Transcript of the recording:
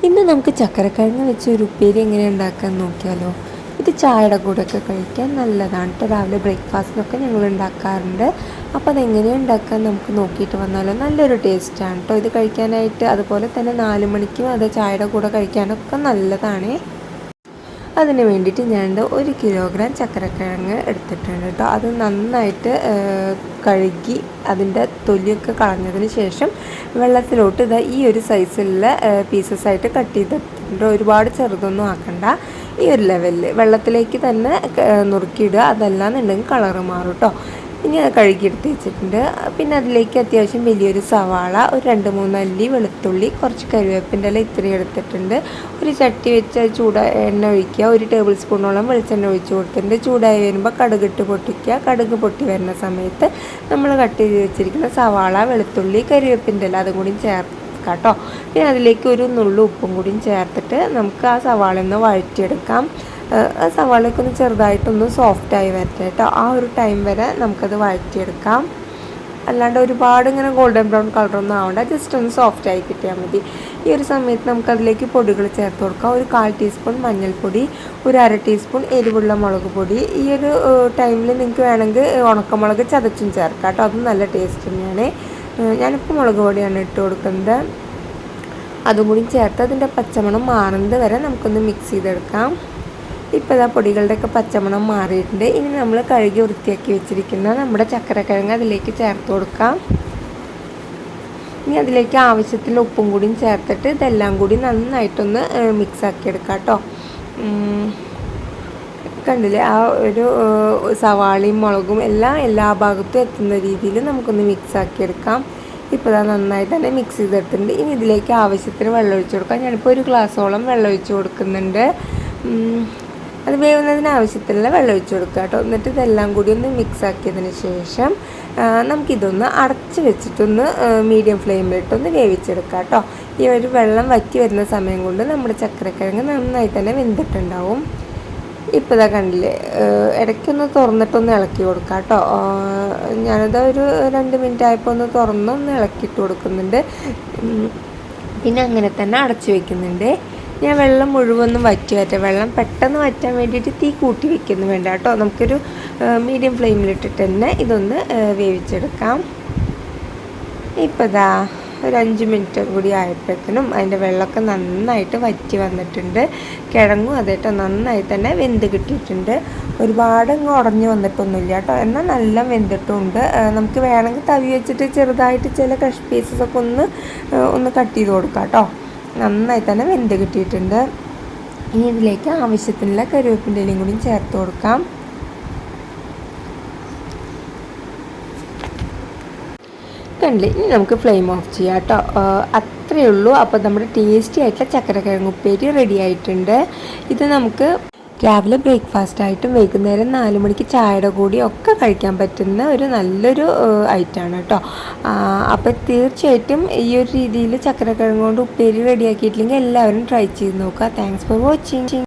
ഇന്ന് നമുക്ക് ചക്കരക്കിഴങ്ങ് വെച്ച് ഒരു ഉപ്പേരി എങ്ങനെ ഉണ്ടാക്കാൻ നോക്കിയാലോ. ഇത് ചായയുടെ കൂടെയൊക്കെ കഴിക്കാൻ നല്ലതാണ് കേട്ടോ. രാവിലെ ബ്രേക്ക്ഫാസ്റ്റിനൊക്കെ ഞങ്ങൾ ഉണ്ടാക്കാറുണ്ട്. അപ്പോൾ അതെങ്ങനെയാണ് ഉണ്ടാക്കാൻ നമുക്ക് നോക്കിയിട്ട് വന്നാലോ. നല്ലൊരു ടേസ്റ്റാണ് കേട്ടോ ഇത് കഴിക്കാനായിട്ട്. അതുപോലെ തന്നെ 4 മണിക്കും അത് ചായയുടെ കൂടെ കഴിക്കാനൊക്കെ നല്ലതാണ്. അതിന് വേണ്ടിയിട്ട് ഞാൻ 1 കിലോഗ്രാം ചക്കരക്കിഴങ്ങ് എടുത്തിട്ടുണ്ട് കേട്ടോ. അത് നന്നായിട്ട് കഴുകി അതിൻ്റെ തൊലിയൊക്കെ കളഞ്ഞതിന് ശേഷം വെള്ളത്തിലോട്ട് ഇതാ ഈ ഒരു സൈസിലുള്ള പീസസ് ആയിട്ട് കട്ട് ചെയ്തിട്ടുണ്ട്. ഒരുപാട് ചെറുതൊന്നും ആക്കണ്ട. ഈ ഒരു ലെവലിൽ വെള്ളത്തിലേക്ക് തന്നെ നുറുക്കിയിടുക. അതല്ലാന്നുണ്ടെങ്കിൽ കളറ് മാറും കേട്ടോ. ഇനി അത് കഴുകിയെടുത്ത് വെച്ചിട്ടുണ്ട്. പിന്നെ അതിലേക്ക് അത്യാവശ്യം വലിയൊരു സവാള, ഒരു 2-3 അല്ലി വെളുത്തുള്ളി, കുറച്ച് കറിവേപ്പിൻ്റെ ഇല ഇത്രയും എടുത്തിട്ടുണ്ട്. ഒരു ചട്ടി വെച്ച് എണ്ണ ഒഴിക്കുക. 1 ടേബിൾ സ്പൂണോളം വെളിച്ചെണ്ണ ഒഴിച്ച് കൊടുത്തിട്ടുണ്ട്. ചൂടായി വരുമ്പോൾ കടുകിട്ട് പൊട്ടിക്കുക. കടുക് പൊട്ടി വരുന്ന സമയത്ത് നമ്മൾ കട്ട് ചെയ്ത് വെച്ചിരിക്കുന്ന സവാള, വെളുത്തുള്ളി, കറിവേപ്പിൻ്റെ ഇല അതും കൂടി ചേർക്കാം കേട്ടോ. പിന്നെ അതിലേക്ക് ഒരു നുള്ളു ഉപ്പും കൂടിയും ചേർത്തിട്ട് നമുക്ക് ആ സവാള ഒന്ന് വഴറ്റിയെടുക്കാം. സവാളയൊക്കെ ഒന്ന് ചെറുതായിട്ടൊന്ന് സോഫ്റ്റായി വരട്ടെ കേട്ടോ. ആ ഒരു ടൈം വരെ നമുക്കത് വഴറ്റിയെടുക്കാം. അല്ലാണ്ട് ഒരുപാട് ഇങ്ങനെ ഗോൾഡൻ ബ്രൗൺ കളറൊന്നും ആവണ്ട, ജസ്റ്റ് ഒന്ന് സോഫ്റ്റായി കിട്ടിയാൽ മതി. ഈ ഒരു സമയത്ത് നമുക്കതിലേക്ക് പൊടികൾ ചേർത്ത് കൊടുക്കാം. ഒരു 1/4 ടീസ്പൂൺ മഞ്ഞൾപ്പൊടി, ഒരു 1/2 ടീസ്പൂൺ എരിവുള്ള മുളക് പൊടി. ഈ ഒരു ടൈമിൽ നിങ്ങൾക്ക് വേണമെങ്കിൽ ഉണക്കമുളക് ചതച്ചും ചേർക്കാം കേട്ടോ. അതും നല്ല ടേസ്റ്റ് തന്നെയാണ്. ഞാനിപ്പോൾ മുളക് പൊടിയാണ് ഇട്ട് കൊടുക്കുന്നത്. അതും കൂടി ചേർത്ത് അതിൻ്റെ പച്ചമണം മാറുന്നത് വരെ നമുക്കൊന്ന് മിക്സ് ചെയ്തെടുക്കാം. ഇപ്പോൾ ഇതാ പൊടികളുടെയൊക്കെ പച്ചമണം മാറിയിട്ടുണ്ട്. ഇനി നമ്മൾ കഴുകി വൃത്തിയാക്കി വെച്ചിരിക്കുന്ന നമ്മുടെ ചക്കരക്കിഴങ്ങ് അതിലേക്ക് ചേർത്ത് കൊടുക്കാം. ഇനി അതിലേക്ക് ആവശ്യത്തിന് ഉപ്പും കൂടിയും ചേർത്തിട്ട് ഇതെല്ലാം കൂടി നന്നായിട്ടൊന്ന് മിക്സാക്കി എടുക്കാം കേട്ടോ. കണ്ടില്ലേ, ആ ഒരു സവാളയും മുളകും എല്ലാം എല്ലാ ഭാഗത്തും എത്തുന്ന രീതിയിൽ നമുക്കൊന്ന് മിക്സാക്കി എടുക്കാം. ഇപ്പോൾ അത് നന്നായിട്ട് തന്നെ മിക്സ് ചെയ്തെടുത്തിട്ടുണ്ട്. ഇനി ഇതിലേക്ക് ആവശ്യത്തിന് വെള്ളം ഒഴിച്ച് കൊടുക്കാം. ഞാനിപ്പോൾ 1 ഗ്ലാസ്സോളം വെള്ളം ഒഴിച്ച് കൊടുക്കുന്നുണ്ട്. അത് വേവുന്നതിന് ആവശ്യത്തിനുള്ള വെള്ളം ഒഴിച്ച് കൊടുക്കുക കേട്ടോ. എന്നിട്ട് ഇതെല്ലാം കൂടി ഒന്ന് മിക്സ് ആക്കിയതിന് ശേഷം നമുക്കിതൊന്ന് അടച്ച് വെച്ചിട്ടൊന്ന് മീഡിയം ഫ്ലെയിമിലിട്ടൊന്ന് വേവിച്ചെടുക്കാം കേട്ടോ. ഈ ഒരു വെള്ളം വറ്റി വരുന്ന സമയം കൊണ്ട് നമ്മുടെ ചക്കരക്കിഴങ്ങ് നന്നായി തന്നെ വെന്തിട്ടുണ്ടാവും. ഇപ്പോൾ ഇതാ കണ്ടില്ലേ, ഇടയ്ക്കൊന്ന് തുറന്നിട്ടൊന്ന് ഇളക്കി കൊടുക്കാം കേട്ടോ. ഞാനത് ഒരു 2 മിനിറ്റ് ആയപ്പോൾ ഒന്ന് തുറന്നൊന്ന് ഇളക്കിയിട്ട് കൊടുക്കുന്നുണ്ട്. പിന്നെ അങ്ങനെ തന്നെ അടച്ചു വയ്ക്കുന്നുണ്ട്. ഞാൻ വെള്ളം മുഴുവനും വറ്റി വരട്ടെ. വെള്ളം പെട്ടെന്ന് വറ്റാൻ വേണ്ടിയിട്ട് തീ കൂട്ടി വയ്ക്കുന്നു വേണ്ട കേട്ടോ. നമുക്കൊരു മീഡിയം ഫ്ലെയിമിലിട്ടിട്ട് തന്നെ ഇതൊന്ന് വേവിച്ചെടുക്കാം. ഇപ്പോൾ ഇതാ ഒരു 5 മിനിറ്റ് കൂടി ആയപ്പോഴത്തേനും അതിൻ്റെ വെള്ളമൊക്കെ നന്നായിട്ട് വറ്റി വന്നിട്ടുണ്ട്. കിഴങ്ങും അതേട്ടോ നന്നായി തന്നെ വെന്ത് കിട്ടിയിട്ടുണ്ട്. ഒരുപാട് ഉടഞ്ഞു വന്നിട്ടൊന്നുമില്ല കേട്ടോ. എന്നാൽ നല്ല വെന്തിട്ടുമുണ്ട്. നമുക്ക് വേണമെങ്കിൽ തവി വെച്ചിട്ട് ചെറുതായിട്ട് ചില ക്രഷ് പീസസൊക്കെ ഒന്ന് കട്ട് ചെയ്ത് കൊടുക്കാം കേട്ടോ. നന്നായി തന്നെ വെന്ത് കിട്ടിയിട്ടുണ്ട്. ഇനി ഇതിലേക്ക് ആവശ്യത്തിനുള്ള കറിവേപ്പിൻ്റെ ഇലയും കൂടി ചേർത്ത് കൊടുക്കാം. കണ്ടില്ലേ, ഇനി നമുക്ക് ഫ്ലെയിം ഓഫ് ചെയ്യാം കേട്ടോ. അത്രയേ ഉള്ളൂ. അപ്പോൾ നമ്മുടെ ടേസ്റ്റി ആയിട്ടുള്ള ചക്കരക്കിഴങ്ങ് ഉപ്പേരി റെഡി ആയിട്ടുണ്ട്. ഇത് നമുക്ക് രാവിലെ ബ്രേക്ക്ഫാസ്റ്റായിട്ടും വൈകുന്നേരം 4 മണിക്ക് ചായയുടെ കൂടി ഒക്കെ കഴിക്കാൻ പറ്റുന്ന ഒരു നല്ലൊരു ഐറ്റമാണ് കേട്ടോ. അപ്പോൾ തീർച്ചയായിട്ടും ഈ ഒരു രീതിയിൽ ചക്കരക്കിഴങ്ങ് കൊണ്ട് ഉപ്പേരി റെഡിയാക്കിയിട്ടില്ലെങ്കിൽ എല്ലാവരും ട്രൈ ചെയ്ത് നോക്കുക. Thanks for watching.